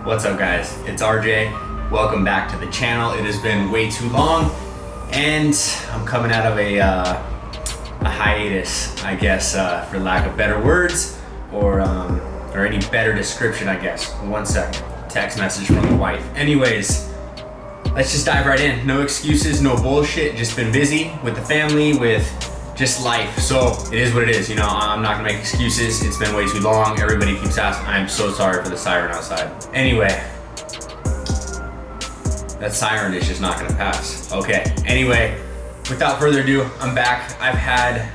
What's up guys, it's RJ. Welcome back to the channel. It has been way too long and I'm coming out of a hiatus, I guess, for lack of better words or any better description, I guess. 1 second, text message from the wife. Anyways, let's just dive right in. No excuses, no bullshit, just been busy with the family, with just life. So it is what it is, you know, I'm not gonna make excuses. It's been way too long. Everybody keeps asking. I'm so sorry for the siren outside. Anyway, that siren is just not gonna pass. Okay, anyway, without further ado, I'm back. I've had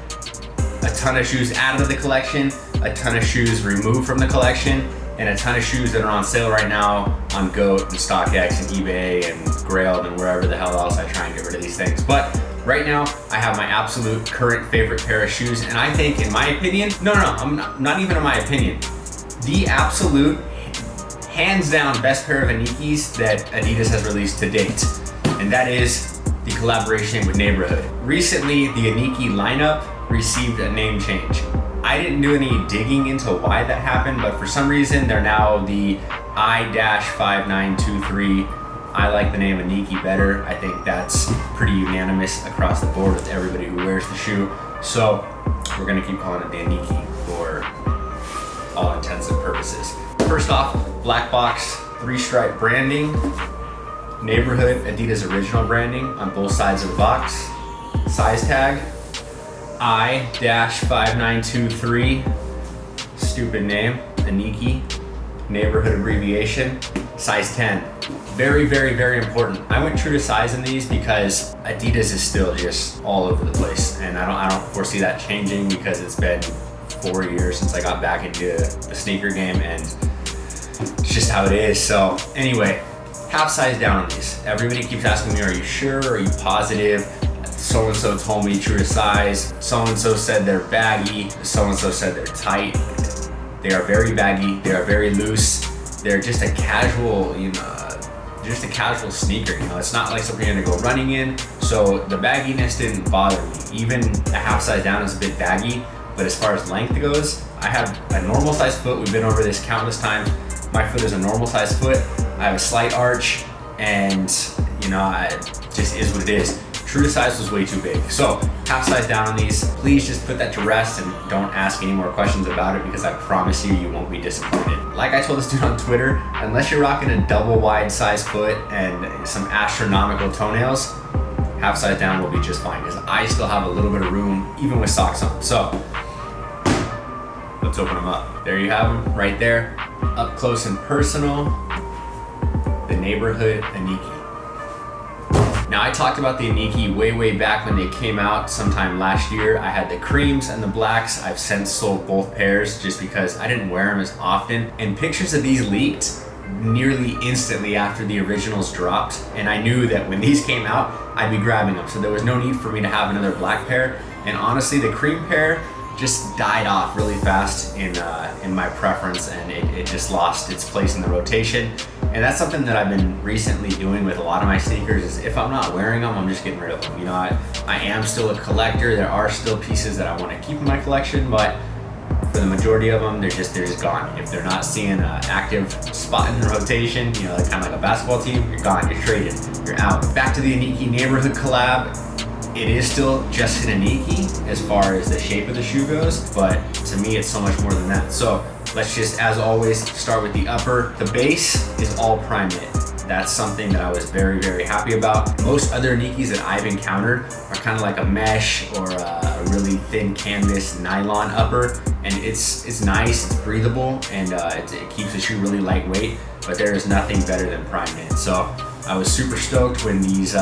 a ton of shoes added to the collection, a ton of shoes removed from the collection, and a ton of shoes that are on sale right now on GOAT and StockX and eBay and Grailed and wherever the hell else I try and get rid of these things. But right now, I have my absolute current favorite pair of shoes, and I think, in my opinion, I'm not even in my opinion, the absolute, hands down best pair of Inikis that Adidas has released to date, and that is the collaboration with Neighborhood. Recently, the Iniki lineup received a name change. I didn't do any digging into why that happened, but for some reason, they're now the I-5923. I like the name Iniki better. I think that's pretty unanimous across the board with everybody who wears the shoe. So we're gonna keep calling it the Iniki for all intents and purposes. First off, black box, 3-stripe branding, Neighborhood, Adidas original branding on both sides of the box. Size tag, I-5923, stupid name, Iniki, Neighborhood abbreviation, size 10. Very, very, very important. I went true to size in these because Adidas is still just all over the place, and I don't foresee that changing because it's been 4 years since I got back into the sneaker game, and it's just how it is. So anyway, half size down on these. Everybody keeps asking me, are you sure? Are you positive? So-and-so told me true to size. So-and-so said they're baggy. So-and-so said they're tight. They are very baggy. They are very loose. They're just a casual, just a casual sneaker, it's not like something you're gonna go running in. So the bagginess didn't bother me. Even a half size down is a bit baggy, but as far as length goes, I have a normal size foot. We've been over this countless times. My foot is a normal size foot. I have a slight arch, and it just is what it is. True to size was way too big. So half size down on these. Please just put that to rest and don't ask any more questions about it, because I promise you, you won't be disappointed. Like I told this dude on Twitter, unless you're rocking a double wide size foot and some astronomical toenails, half size down will be just fine, because I still have a little bit of room even with socks on. So let's open them up. There you have them right there, up close and personal, the Neighborhood Iniki. Now, I talked about the Iniki way back when they came out sometime last year. I had the creams and the blacks. I've since sold both pairs just because I didn't wear them as often. And pictures of these leaked nearly instantly after the originals dropped. And I knew that when these came out, I'd be grabbing them. So there was no need for me to have another black pair. And honestly, the cream pair just died off really fast in my preference, and it just lost its place in the rotation. And that's something that I've been recently doing with a lot of my sneakers, is if I'm not wearing them, I'm just getting rid of them. I am still a collector. There are still pieces that I want to keep in my collection, but for the majority of them, they're just gone. If they're not seeing an active spot in the rotation, kind of like a basketball team, you're gone, you're traded, you're out. Back to the Iniki Neighborhood collab. It is still just an Iniki as far as the shape of the shoe goes, but to me, it's so much more than that. So let's just, as always, start with the upper. The base is all prime knit. That's something that I was very, very happy about. Most other Inikis that I've encountered are kind of like a mesh or a really thin canvas nylon upper, and it's nice, it's breathable, and it keeps the shoe really lightweight, but there is nothing better than prime knit. So I was super stoked when these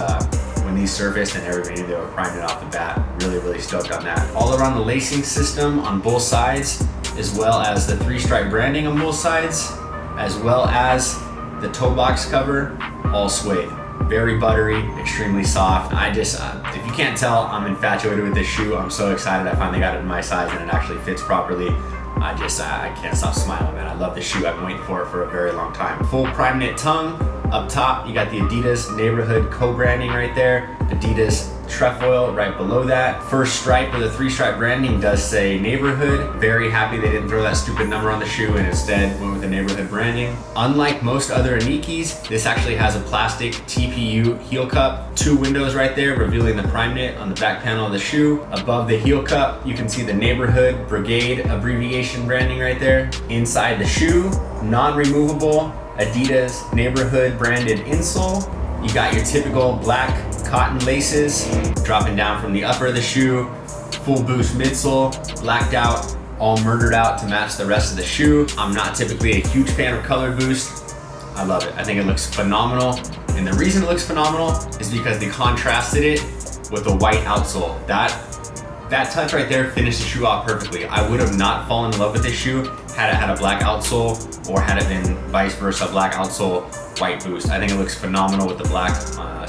surfaced and everybody knew they were prime knit off the bat. Really stoked on that. All around the lacing system on both sides, as well as the 3-stripe branding on both sides, as well as the toe box cover, all suede. Very buttery, extremely soft. I just, if you can't tell, I'm infatuated with this shoe. I'm so excited I finally got it in my size and it actually fits properly. I can't stop smiling, man. I love this shoe. I've been waiting for it for a very long time. Full prime knit tongue. Up top, you got the Adidas Neighborhood co-branding right there. Adidas trefoil right below that. First stripe of the 3-stripe branding does say neighborhood. Very happy they didn't throw that stupid number on the shoe and instead went with the neighborhood branding. Unlike most other Inikis, this actually has a plastic TPU heel cup. 2 windows right there revealing the prime knit on the back panel of the shoe. Above the heel cup, you can see the neighborhood brigade abbreviation branding right there. Inside the shoe, non-removable Adidas neighborhood branded insole. You got your typical black cotton laces dropping down from the upper of the shoe, full boost midsole, blacked out, all murdered out to match the rest of the shoe. I'm not typically a huge fan of color boost. I love it. I think it looks phenomenal. And the reason it looks phenomenal is because they contrasted it with a white outsole. That touch right there finished the shoe off perfectly. I would have not fallen in love with this shoe had it had a black outsole or had it been vice versa, black outsole, white boost. I think it looks phenomenal with the black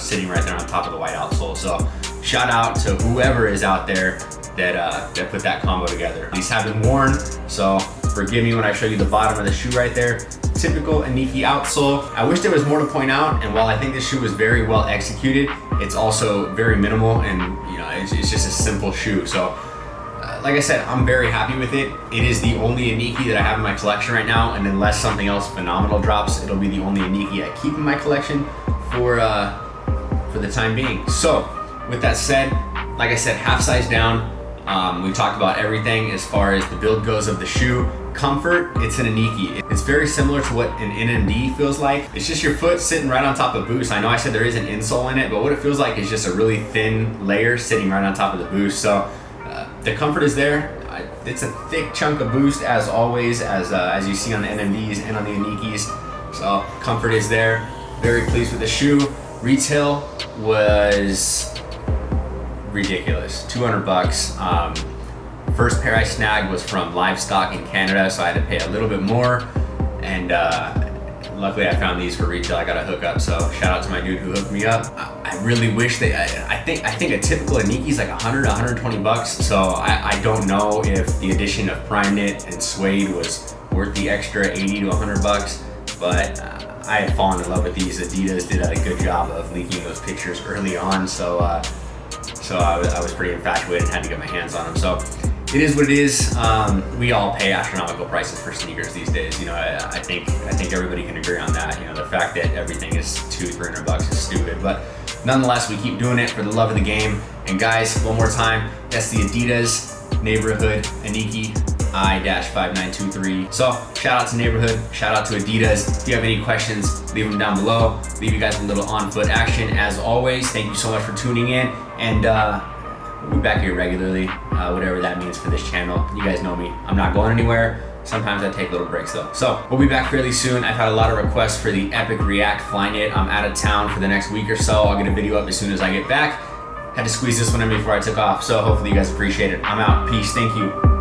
sitting right there on top of the white outsole. So shout out to whoever is out there that put that combo together. These have been worn, so forgive me when I show you the bottom of the shoe right there. Typical Iniki outsole. I wish there was more to point out, and while I think this shoe was very well executed, it's also very minimal, and you know, it's just a simple shoe. So like I said, I'm very happy with it. It is the only Iniki that I have in my collection right now, and unless something else phenomenal drops, it'll be the only Iniki I keep in my collection for the time being. So with that said, like I said, half size down. We talked about everything as far as the build goes of the shoe. Comfort, it's an Iniki. It's very similar to what an NMD feels like. It's just your foot sitting right on top of boost. I know I said there is an insole in it, but what it feels like is just a really thin layer sitting right on top of the boost. So the comfort is there. It's a thick chunk of boost as always, as you see on the NMDs and on the Inikis. So comfort is there. Very pleased with the shoe. Retail was ridiculous, 200 bucks. First pair I snagged was from Livestock in Canada, so I had to pay a little bit more, and luckily I found these for retail. I got a hookup, so shout out to my dude who hooked me up. I really wish I think a typical Iniki is like 100 to 120 bucks, so I don't know if the addition of prime knit and suede was worth the extra 80 to 100 bucks, but I had fallen in love with these. Adidas did a good job of leaking those pictures early on, so I was pretty infatuated and had to get my hands on them. So it is what it is. We all pay astronomical prices for sneakers these days. You know, I think everybody can agree on that. You know, the fact that everything is $200-300 bucks is stupid, but nonetheless, we keep doing it for the love of the game. And guys, one more time, that's the Adidas Neighborhood Iniki I-5923. So shout out to Neighborhood, shout out to Adidas. If you have any questions, leave them down below. Leave you guys a little on-foot action. As always, thank you so much for tuning in, and we'll be back here regularly, whatever that means for this channel. You guys know me, I'm not going anywhere. Sometimes I take little breaks though. So we'll be back fairly soon. I've had a lot of requests for the Epic React Flyknit. I'm out of town for the next week or so. I'll get a video up as soon as I get back. Had to squeeze this one in before I took off, so hopefully you guys appreciate it. I'm out. Peace. Thank you.